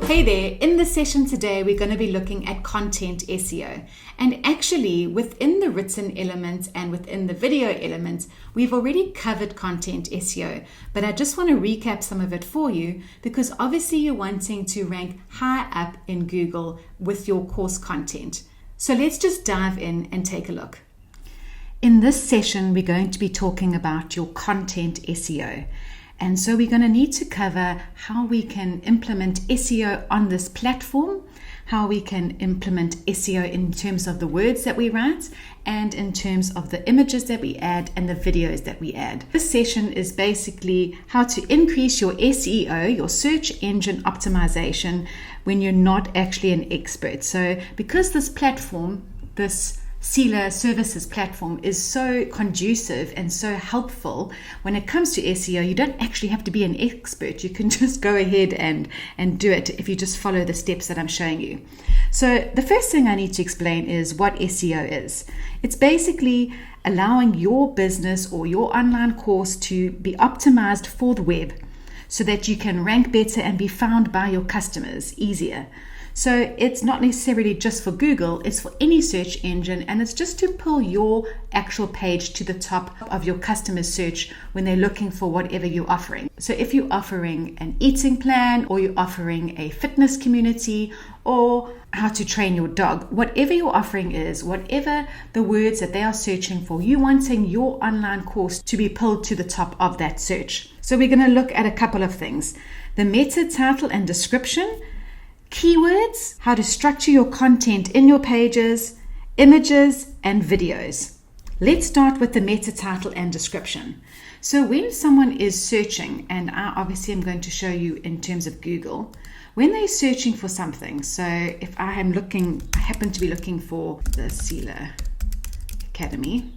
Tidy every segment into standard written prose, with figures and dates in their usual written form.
Hey there, in this session today we're going to be looking at content SEO, and actually within the written elements and within the video elements we've already covered content SEO, but I just want to recap some of it for you because obviously you're wanting to rank high up in Google with your course content. So let's just dive in and take a look. In this session we're going to be talking about your content SEO. And so we're going to need to cover how we can implement SEO on this platform, how we can implement SEO in terms of the words that we write, and in terms of the images that we add and the videos that we add. This session is basically how to increase your SEO, your search engine optimization, when you're not actually an expert. So because this platform, this Selah services platform is so conducive and so helpful when it comes to SEO, you don't actually have to be an expert. You can just go ahead and do it if you just follow the steps that I'm showing you. So the first thing I need to explain is what SEO is. It's basically allowing your business or your online course to be optimized for the web so that you can rank better and be found by your customers easier. So it's not necessarily just for Google, it's for any search engine, and it's just to pull your actual page to the top of your customer's search when they're looking for whatever you're offering. So if you're offering an eating plan, or you're offering a fitness community, or how to train your dog, whatever your offering is, whatever the words that they are searching for, you wanting your online course to be pulled to the top of that search. So we're going to look at a couple of things: the meta title and description, keywords, how to structure your content in your pages, images, and videos. Let's start with the meta title and description. So when someone is searching, and I obviously am going to show you in terms of Google, when they're searching for something, so if I happen to be looking for the Selah Academy.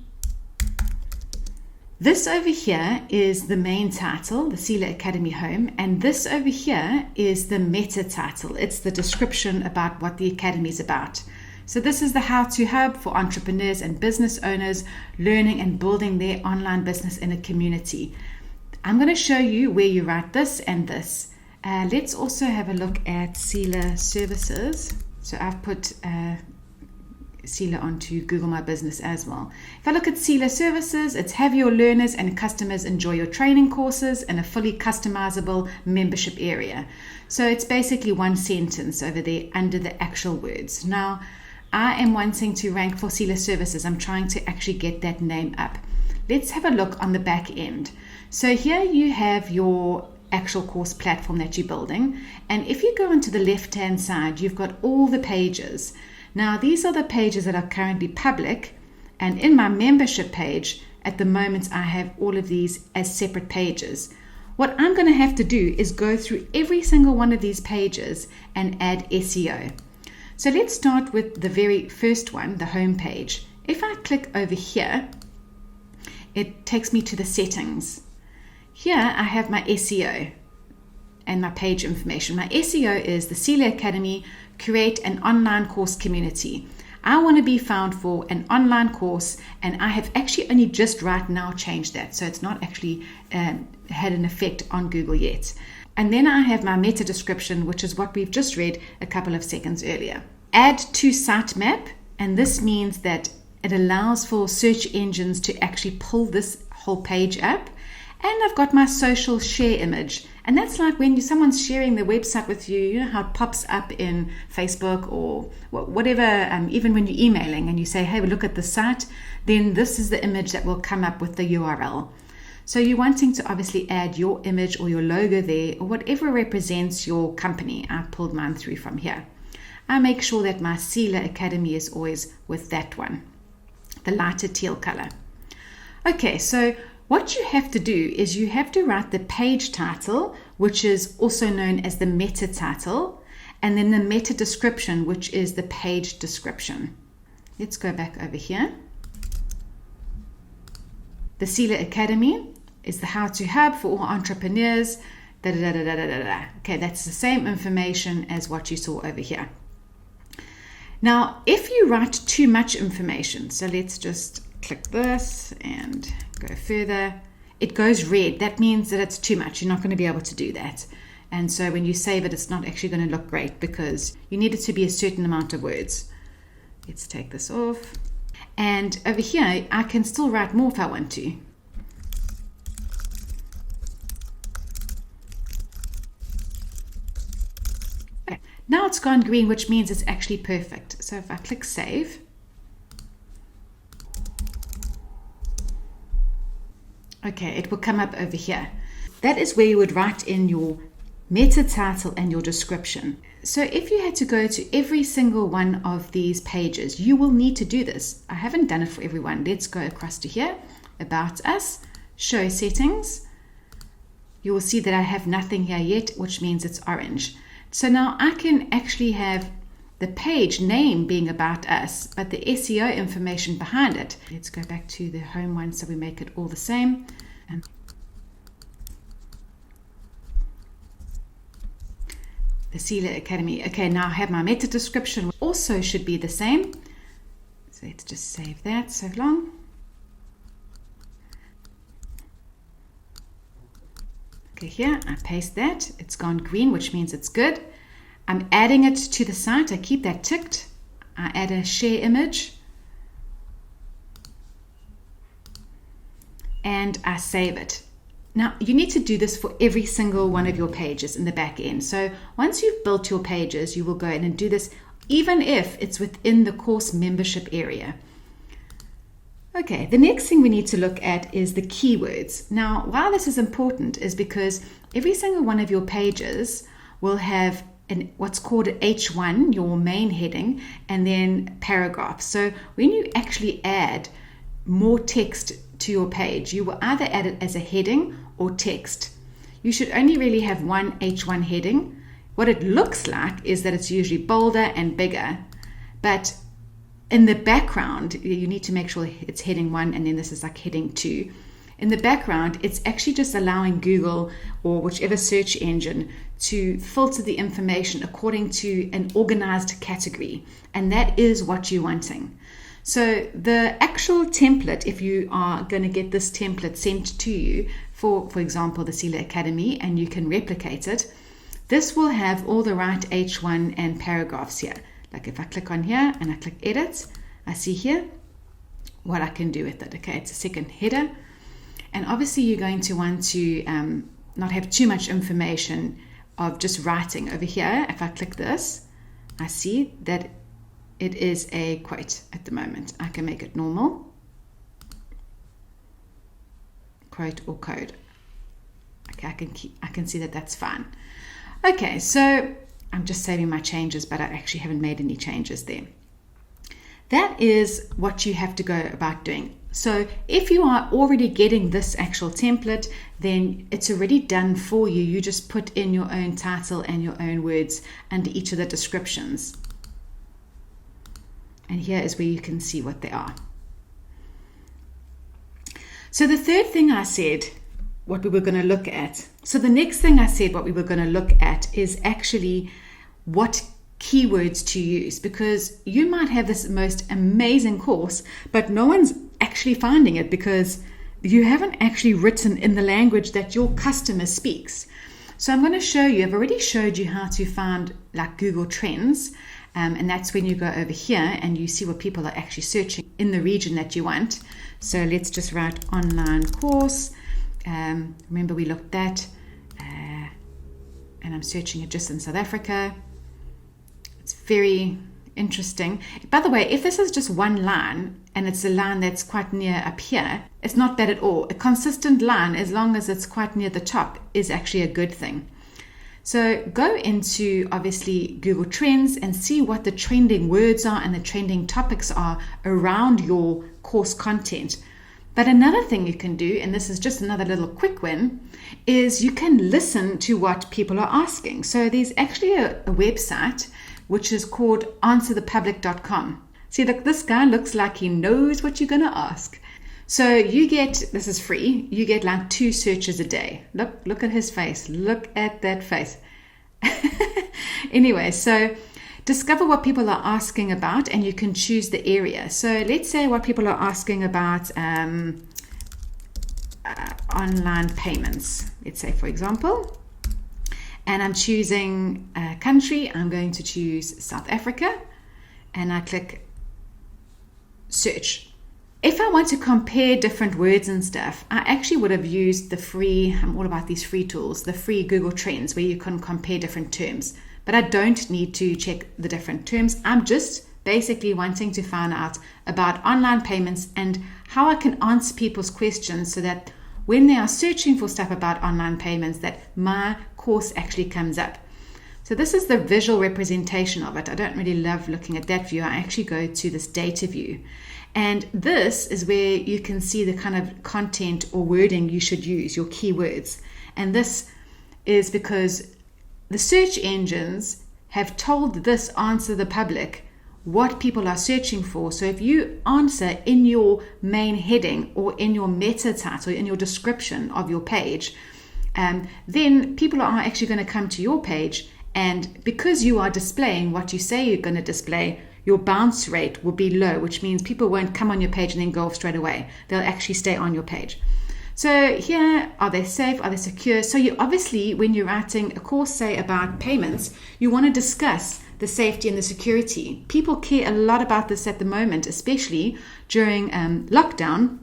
This over here is the main title, the Selah Academy home, and this over here is the meta title. It's the description about what the Academy is about. So this is the how-to hub for entrepreneurs and business owners learning and building their online business in a community. I'm going to show you where you write this and this. Let's also have a look at Selah services. So I've put Selah onto Google My Business as well. If I look at Selah services, it's have your learners and customers enjoy your training courses in a fully customizable membership area. So it's basically one sentence over there under the actual words. Now, I am wanting to rank for Selah services. I'm trying to actually get that name up. Let's have a look on the back end. So here you have your actual course platform that you're building. And if you go into the left-hand side, you've got all the pages. Now, these are the pages that are currently public, and in my membership page, at the moment, I have all of these as separate pages. What I'm going to have to do is go through every single one of these pages and add SEO. So let's start with the very first one, the home page. If I click over here, it takes me to the settings. Here I have my SEO and my page information. My SEO is the Selah Academy, create an online course community. I want to be found for an online course, and I have actually only just right now changed that. So it's not actually had an effect on Google yet. And then I have my meta description, which is what we've just read a couple of seconds earlier. Add to sitemap, and this means that it allows for search engines to actually pull this whole page up. And I've got my social share image. And that's like when someone's sharing their website with you, you know how it pops up in Facebook or whatever, even when you're emailing and you say, hey, look at the site, then this is the image that will come up with the URL. So you're wanting to obviously add your image or your logo there or whatever represents your company. I pulled mine through from here. I make sure that my Selah Academy is always with that one, the lighter teal color. Okay, so what you have to do is you have to write the page title, which is also known as the meta title, and then the meta description, which is the page description. Let's go back over here. The Selah Academy is the how-to hub for all entrepreneurs. Okay, that's the same information as what you saw over here. Now, if you write too much information, so let's just click this and go further, it goes red. That means that it's too much. You're not going to be able to do that. And so when you save it, it's not actually going to look great because you need it to be a certain amount of words. Let's take this off. And over here, I can still write more if I want to. Okay. Now it's gone green, which means it's actually perfect. So if I click save, okay, it will come up over here. That is where you would write in your meta title and your description. So if you had to go to every single one of these pages, you will need to do this. I haven't done it for everyone. Let's go across to here, About Us, Show Settings. You will see that I have nothing here yet, which means it's orange. So now I can actually have the page name being About Us, but the SEO information behind it. Let's go back to the home one so we make it all the same. The Selah Academy. Okay, now I have my meta description, which also should be the same. So let's just save that so long. Okay, here I paste that. It's gone green, which means it's good. I'm adding it to the site. I keep that ticked. I add a share image. And I save it. Now, you need to do this for every single one of your pages in the back end. So once you've built your pages, you will go in and do this, even if it's within the course membership area. Okay, the next thing we need to look at is the keywords. Now, why this is important is because every single one of your pages will have what's called an H1, your main heading, and then paragraphs. So when you actually add more text to your page, you will either add it as a heading or text. You should only really have one H1 heading. What it looks like is that it's usually bolder and bigger, but in the background, you need to make sure it's heading 1 and then this is like heading 2. In the background, it's actually just allowing Google or whichever search engine to filter the information according to an organized category, and that is what you're wanting. So the actual template, if you are going to get this template sent to you for example, the Selah Academy, and you can replicate it, this will have all the right H1 and paragraphs here. Like if I click on here and I click edit, I see here what I can do with it. Okay, it's a second header. And obviously you're going to want to not have too much information of just writing. Over here, if I click this, I see that it is a quote at the moment. I can make it normal. Quote or code. Okay, I can see that that's fine. Okay, so I'm just saving my changes, but I actually haven't made any changes there. That is what you have to go about doing. So if you are already getting this actual template, then it's already done for you. You just put in your own title and your own words under each of the descriptions. And here is where you can see what they are. So the third thing I said, what we were going to look at. So the next thing I said, what we were going to look at is actually what keywords to use, because you might have this most amazing course, but no one's actually finding it because you haven't actually written in the language that your customer speaks. So I'm going to show you, I've already showed you how to find like Google Trends. And that's when you go over here and you see what people are actually searching in the region that you want. So let's just write online course. Remember we looked at, and I'm searching it just in South Africa. It's very interesting. By the way, if this is just one line and it's a line that's quite near up here, it's not bad at all. A consistent line, as long as it's quite near the top, is actually a good thing. So go into obviously Google Trends and see what the trending words are and the trending topics are around your course content. But another thing you can do, and this is just another little quick one, is you can listen to what people are asking. So there's actually a website which is called answerthepublic.com. See, look, this guy looks like he knows what you're going to ask. So you get, this is free, you get like 2 searches a day. Look at his face. Look at that face. Anyway, so discover what people are asking about and you can choose the area. So let's say what people are asking about online payments, let's say, for example. and I'm choosing a country. I'm going to choose South Africa, and I click search. If I want to compare different words and stuff, I actually would have used the free, I'm all about these free tools, the free Google Trends, where you can compare different terms. But I don't need to check the different terms. I'm just basically wanting to find out about online payments and how I can answer people's questions so that when they are searching for stuff about online payments, that my course actually comes up. So this is the visual representation of it. I don't really love looking at that view. I actually go to this data view. And this is where you can see the kind of content or wording you should use, your keywords. And this is because the search engines have told this answer the public what people are searching for. So if you answer in your main heading or in your meta title, in your description of your page, then people are actually going to come to your page. And because you are displaying what you say you're going to display, your bounce rate will be low, which means people won't come on your page and then go off straight away. They'll actually stay on your page. So here, are they safe? Are they secure? So you obviously, when you're writing a course, say about payments, you want to discuss the safety and the security. People care a lot about this at the moment, especially during lockdown,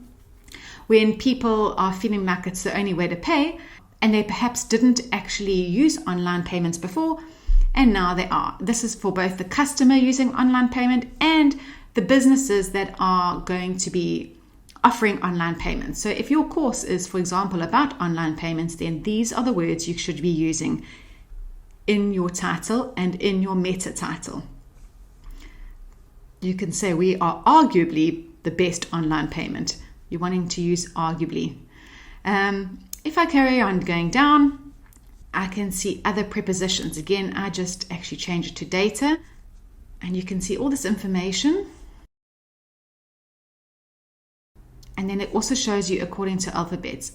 when people are feeling like it's the only way to pay, and they perhaps didn't actually use online payments before, and now they are. This is for both the customer using online payment and the businesses that are going to be offering online payments. So if your course is, for example, about online payments, then these are the words you should be using in your title and in your meta title. You can say we are arguably the best online payment. You're wanting to use arguably. If I carry on going down, I can see other prepositions. Again, I just actually change it to data, and you can see all this information. And then it also shows you according to alphabets.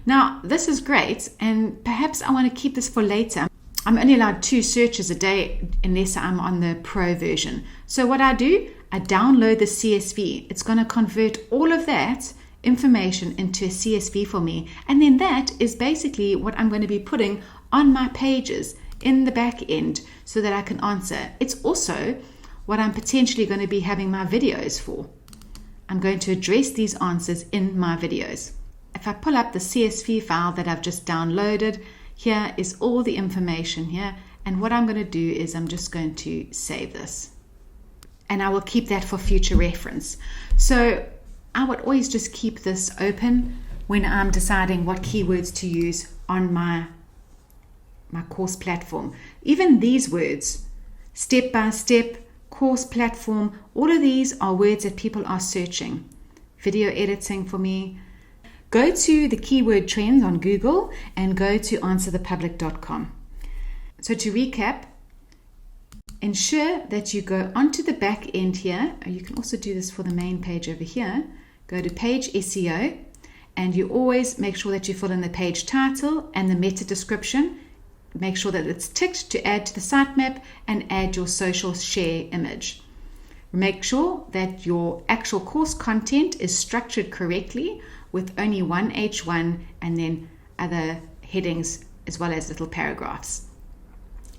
Now, this is great, and perhaps I want to keep this for later. I'm only allowed 2 searches a day unless I'm on the pro version. So what I do, I download the CSV. It's going to convert all of that information into a CSV for me. And then that is basically what I'm going to be putting on my pages in the back end so that I can answer. It's also what I'm potentially going to be having my videos for. I'm going to address these answers in my videos. If I pull up the CSV file that I've just downloaded, here is all the information here. And what I'm going to do is I'm just going to save this. And I will keep that for future reference. So I would always just keep this open when I'm deciding what keywords to use on my course platform. Even these words, step by step, course platform, all of these are words that people are searching. Video editing for me. Go to the keyword trends on Google and go to answerthepublic.com. So to recap, ensure that you go onto the back end here. You can also do this for the main page over here. Go to page SEO, and you always make sure that you fill in the page title and the meta description. Make sure that it's ticked to add to the sitemap and add your social share image. Make sure that your actual course content is structured correctly with only one H1 and then other headings as well as little paragraphs.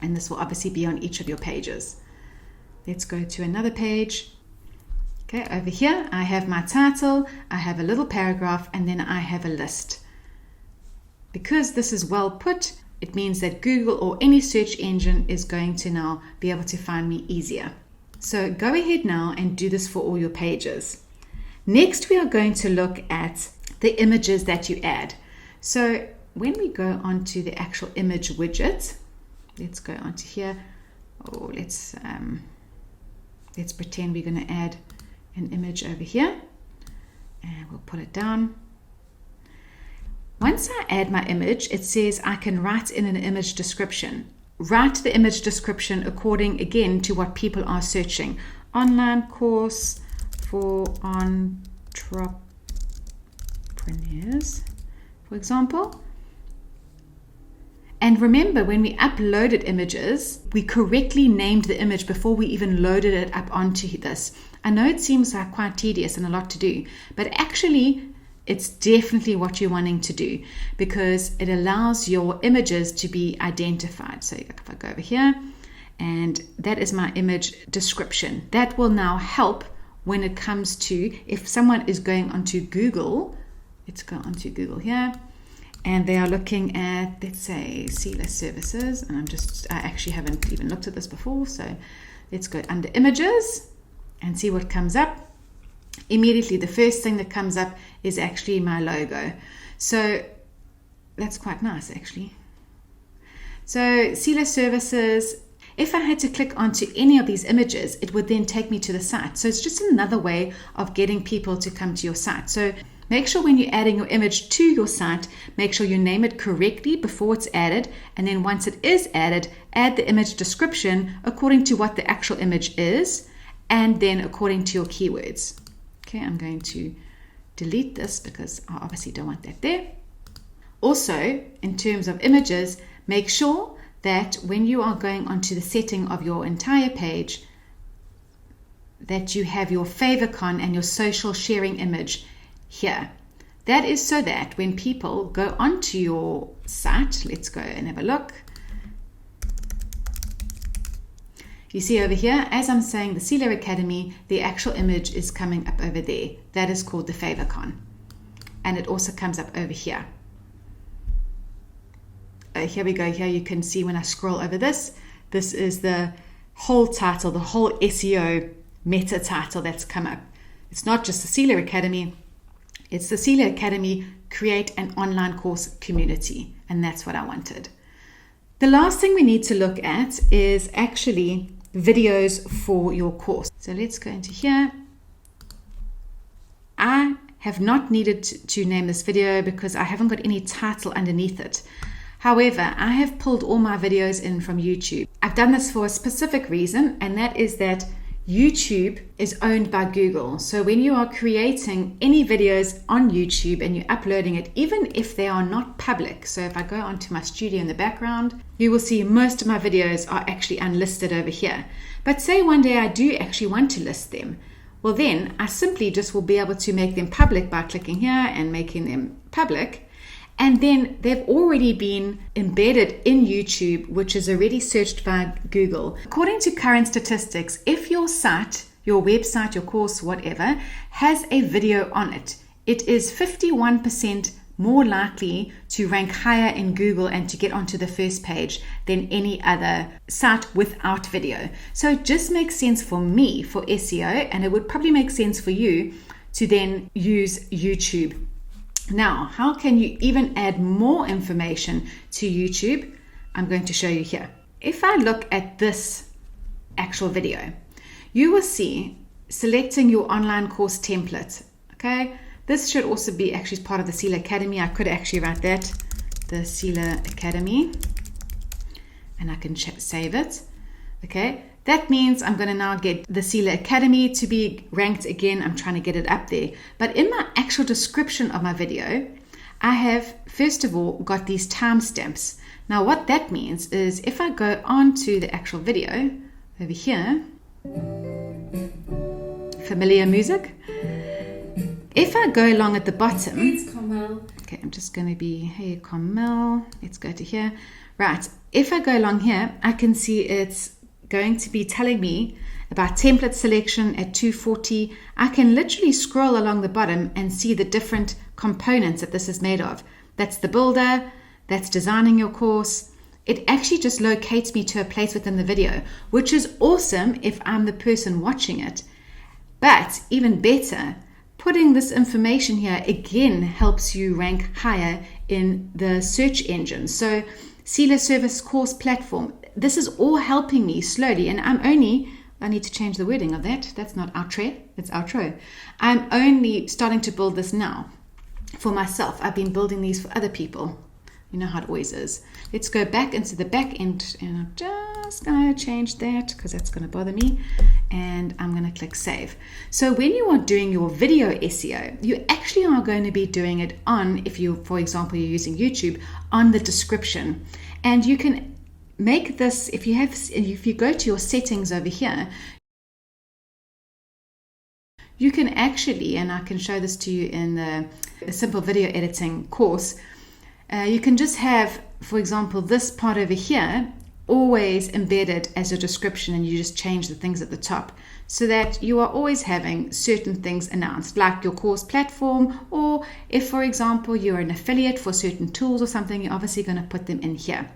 And this will obviously be on each of your pages. Let's go to another page. Okay, over here I have my title, I have a little paragraph, and then I have a list. Because this is well put, it means that Google or any search engine is going to now be able to find me easier. So go ahead now and do this for all your pages. Next, we are going to look at the images that you add. So when we go onto the actual image widget, let's go onto here. Oh, let's pretend we're going to add an image over here, and we'll pull it down. Once I add my image, it says I can write in an image description. Write the image description according, again, to what people are searching. Online course for entrepreneurs, for example. And remember, when we uploaded images, we correctly named the image before we even loaded it up onto this. I know it seems like quite tedious and a lot to do, but actually it's definitely what you're wanting to do, because it allows your images to be identified. So if I go over here, and that is my image description, that will now help when it comes to, if someone is going onto Google, let's go onto Google here, and they are looking at, let's say, Selah services, and I actually haven't even looked at this before, so let's go under images and see what comes up. Immediately, the first thing that comes up is actually my logo. So that's quite nice, actually. So Selah services, if I had to click onto any of these images, it would then take me to the site. So it's just another way of getting people to come to your site. So make sure when you're adding your image to your site, make sure you name it correctly before it's added. And then once it is added, add the image description according to what the actual image is, and then according to your keywords. Okay, I'm going to delete this because I obviously don't want that there. Also, in terms of images, make sure that when you are going onto the setting of your entire page, that you have your favicon and your social sharing image here. That is so that when people go onto your site, let's go and have a look. You see over here, as I'm saying, the Selah Academy, the actual image is coming up over there. That is called the favicon. And it also comes up over here. Here we go. Here you can see when I scroll over this, this is the whole title, the whole SEO meta title that's come up. It's not just the Selah Academy. It's the Selah Academy Create an Online Course Community. And that's what I wanted. The last thing we need to look at is actually videos for your course. So let's go into here. I have not needed to name this video because I haven't got any title underneath it. However, I have pulled all my videos in from YouTube. I've done this for a specific reason, and that is that YouTube is owned by Google. So when you are creating any videos on YouTube and you're uploading it, even if they are not public, so if I go onto my studio in the background, you will see most of my videos are actually unlisted over here. But say one day I do actually want to list them, well then I simply just will be able to make them public by clicking here and making them public. And then they've already been embedded in YouTube, which is already searched by Google. According to current statistics, if your site, your website, your course, whatever, has a video on it, it is 51% more likely to rank higher in Google and to get onto the first page than any other site without video. So it just makes sense for me for SEO, and it would probably make sense for you to then use YouTube. Now, how can you even add more information to YouTube? I'm going to show you here. If I look at this actual video, you will see selecting your online course template. Okay, this should also be actually part of the Selah Academy. I could actually write that, the Selah Academy, and I can save it. Okay, that means I'm going to now get the Selah Academy to be ranked again. I'm trying to get it up there. But in my actual description of my video, I have, first of all, got these timestamps. Now, what that means is if I go on to the actual video over here, familiar music. If I go along at the bottom, it's Carmel. Okay, I'm just going to be, hey, Carmel. Let's go to here. Right. If I go along here, I can see it's going to be telling me about template selection at 240. I can literally scroll along the bottom and see the different components that this is made of. That's the builder, that's designing your course. It actually just locates me to a place within the video, which is awesome if I'm the person watching it. But even better, putting this information here again helps you rank higher in the search engine. So Selah Service Course Platform, this is all helping me slowly, and I need to change the wording of that. That's not outro, it's outro. I'm only starting to build this now for myself. I've been building these for other people. You know how it always is. Let's go back into the back end, and I'm just going to change that because that's going to bother me, and I'm going to click save. So when you are doing your video SEO, you actually are going to be doing it on, if you, for example, you're using YouTube, on the description. And you can make this, if you go to your settings over here, you can actually, and I can show this to you in the simple video editing course, you can just have, for example, this part over here always embedded as a description, and you just change the things at the top so that you are always having certain things announced, like your course platform, or if, for example, you're an affiliate for certain tools or something, you're obviously going to put them in here.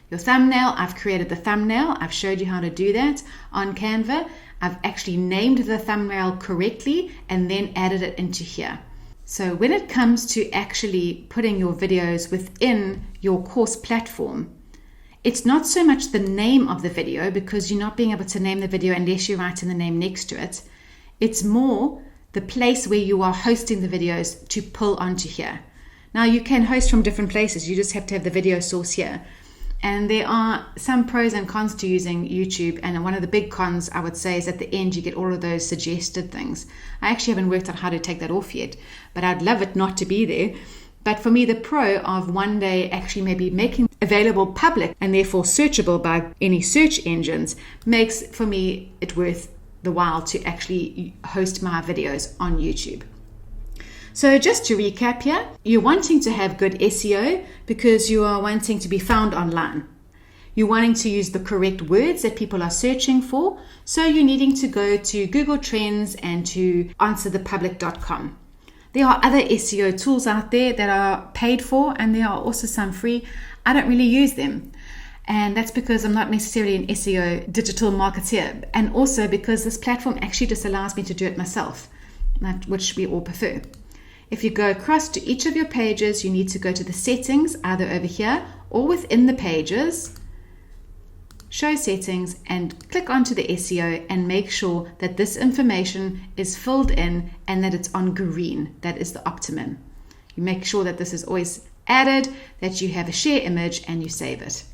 Your thumbnail, I've created the thumbnail. I've showed you how to do that on Canva. I've actually named the thumbnail correctly and then added it into here. So when it comes to actually putting your videos within your course platform, it's not so much the name of the video, because you're not being able to name the video unless you write in the name next to it. It's more the place where you are hosting the videos to pull onto here. Now you can host from different places. You just have to have the video source here. And there are some pros and cons to using YouTube. And one of the big cons, I would say, is at the end you get all of those suggested things. I actually haven't worked out how to take that off yet, but I'd love it not to be there. But for me, the pro of one day actually maybe making available public and therefore searchable by any search engines makes for me it worth the while to actually host my videos on YouTube. So just to recap here, you're wanting to have good SEO because you are wanting to be found online. You're wanting to use the correct words that people are searching for. So you're needing to go to Google Trends and to answerthepublic.com. There are other SEO tools out there that are paid for, and there are also some free. I don't really use them. And that's because I'm not necessarily an SEO digital marketeer. And also because this platform actually just allows me to do it myself, which we all prefer. If you go across to each of your pages, you need to go to the settings, either over here or within the pages, show settings, and click onto the SEO and make sure that this information is filled in and that it's on green. That is the optimum. You make sure that this is always added, that you have a share image, and you save it.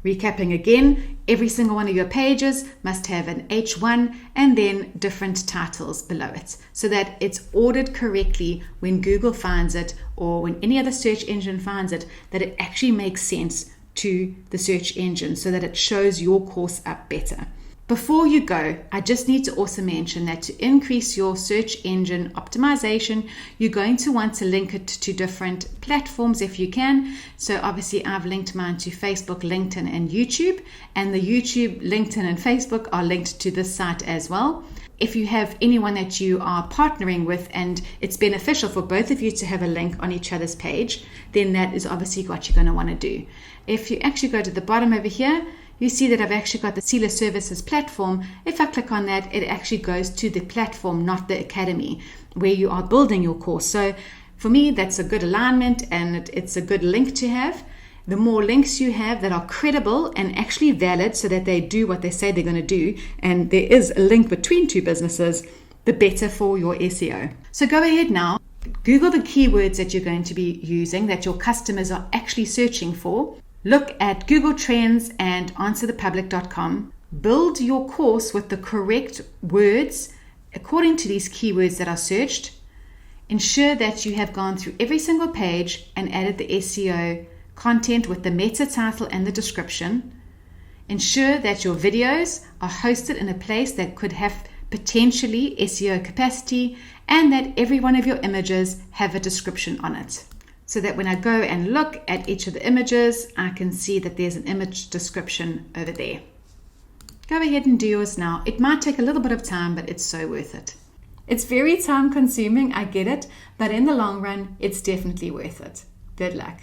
Recapping again, every single one of your pages must have an H1 and then different titles below it so that it's ordered correctly when Google finds it or when any other search engine finds it, that it actually makes sense to the search engine so that it shows your course up better. Before you go, I just need to also mention that to increase your search engine optimization, you're going to want to link it to different platforms if you can. So obviously I've linked mine to Facebook, LinkedIn, and YouTube, and the YouTube, LinkedIn, and Facebook are linked to this site as well. If you have anyone that you are partnering with and it's beneficial for both of you to have a link on each other's page, then that is obviously what you're going to want to do. If you actually go to the bottom over here, you see that I've actually got the Selah Services platform. If I click on that, it actually goes to the platform, not the academy, where you are building your course. So for me, that's a good alignment and it's a good link to have. The more links you have that are credible and actually valid so that they do what they say they're going to do, and there is a link between two businesses, the better for your SEO. So go ahead now, Google the keywords that you're going to be using that your customers are actually searching for. Look at Google Trends and answerthepublic.com. Build your course with the correct words according to these keywords that are searched. Ensure that you have gone through every single page and added the SEO content with the meta title and the description. Ensure that your videos are hosted in a place that could have potentially SEO capacity, and that every one of your images have a description on it. So that when I go and look at each of the images, I can see that there's an image description over there. Go ahead and do yours now. It might take a little bit of time, but it's so worth it. It's very time consuming, I get it, but in the long run, it's definitely worth it. Good luck.